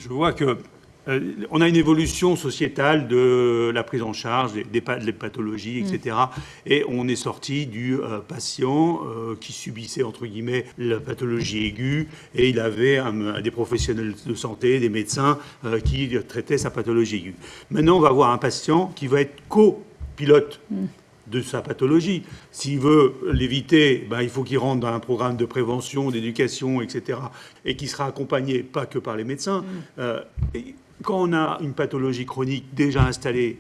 je vois que on a une évolution sociétale de la prise en charge des pathologies, etc. Et on est sorti du patient qui subissait, entre guillemets, la pathologie aiguë, et il avait des professionnels de santé, des médecins qui traitaient sa pathologie aiguë. Maintenant, on va avoir un patient qui va être copilote de sa pathologie. S'il veut l'éviter, il faut qu'il rentre dans un programme de prévention, d'éducation, etc., et qui sera accompagné pas que par les médecins. Quand on a une pathologie chronique déjà installée,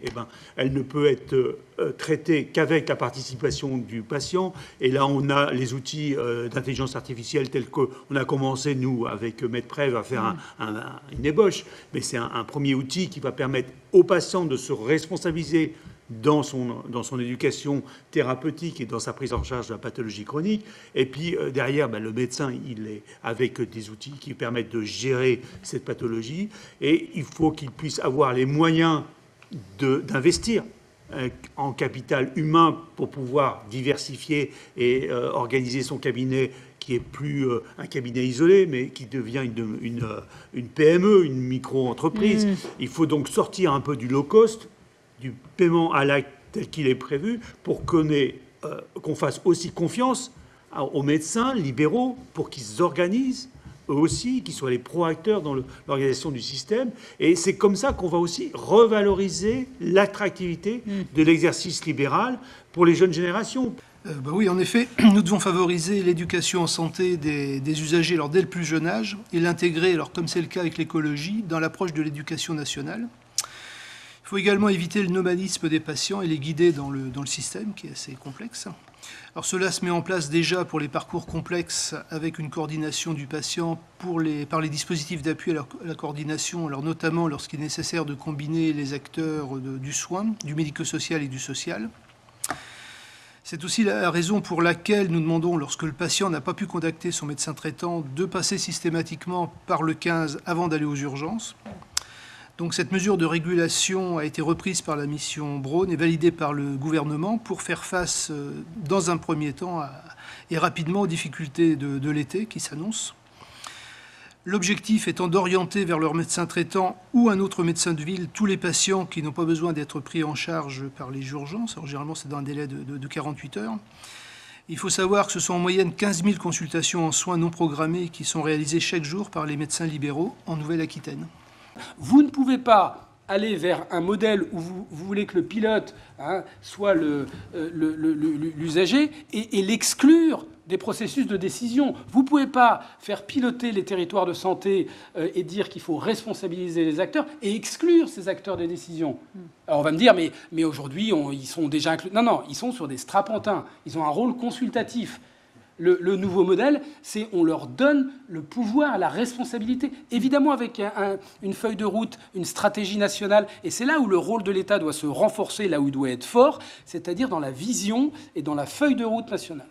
elle ne peut être traitée qu'avec la participation du patient. Et là, on a les outils d'intelligence artificielle tels qu'on a commencé, nous, avec MedPrev, à faire une ébauche. Mais c'est un premier outil qui va permettre au patient de se responsabiliser dans son éducation thérapeutique et dans sa prise en charge de la pathologie chronique. Et puis derrière, le médecin, il est avec des outils qui permettent de gérer cette pathologie. Et il faut qu'il puisse avoir les moyens d'investir en capital humain pour pouvoir diversifier et organiser son cabinet, qui est plus un cabinet isolé, mais qui devient une PME, une micro-entreprise. Il faut donc sortir un peu du low-cost, du paiement à l'acte tel qu'il est prévu, pour qu'on fasse aussi confiance aux médecins libéraux pour qu'ils organisent eux aussi, qu'ils soient les pro-acteurs dans l'organisation du système. Et c'est comme ça qu'on va aussi revaloriser l'attractivité de l'exercice libéral pour les jeunes générations. Oui, en effet, nous devons favoriser l'éducation en santé des usagers dès le plus jeune âge et l'intégrer, comme c'est le cas avec l'écologie, dans l'approche de l'éducation nationale. Il faut également éviter le nomadisme des patients et les guider dans le système, qui est assez complexe. Alors cela se met en place déjà pour les parcours complexes, avec une coordination du patient par les dispositifs d'appui à la coordination, notamment lorsqu'il est nécessaire de combiner les acteurs du soin, du médico-social et du social. C'est aussi la raison pour laquelle nous demandons, lorsque le patient n'a pas pu contacter son médecin traitant, de passer systématiquement par le 15 avant d'aller aux urgences. Donc cette mesure de régulation a été reprise par la mission Braun et validée par le gouvernement pour faire face, dans un premier temps, et rapidement aux difficultés de l'été qui s'annoncent. L'objectif étant d'orienter vers leur médecin traitant ou un autre médecin de ville tous les patients qui n'ont pas besoin d'être pris en charge par les urgences. Alors, généralement, c'est dans un délai de 48 heures. Il faut savoir que ce sont en moyenne 15 000 consultations en soins non programmés qui sont réalisées chaque jour par les médecins libéraux en Nouvelle-Aquitaine. Vous ne pouvez pas aller vers un modèle où vous voulez que le pilote soit l'usager et l'exclure des processus de décision. Vous ne pouvez pas faire piloter les territoires de santé et dire qu'il faut responsabiliser les acteurs et exclure ces acteurs des décisions. Alors on va me dire, mais aujourd'hui, ils sont déjà inclus. Non, ils sont sur des strapontins. Ils ont un rôle consultatif. Le nouveau modèle, c'est on leur donne le pouvoir, la responsabilité, évidemment avec une feuille de route, une stratégie nationale. Et c'est là où le rôle de l'État doit se renforcer, là où il doit être fort, c'est-à-dire dans la vision et dans la feuille de route nationale.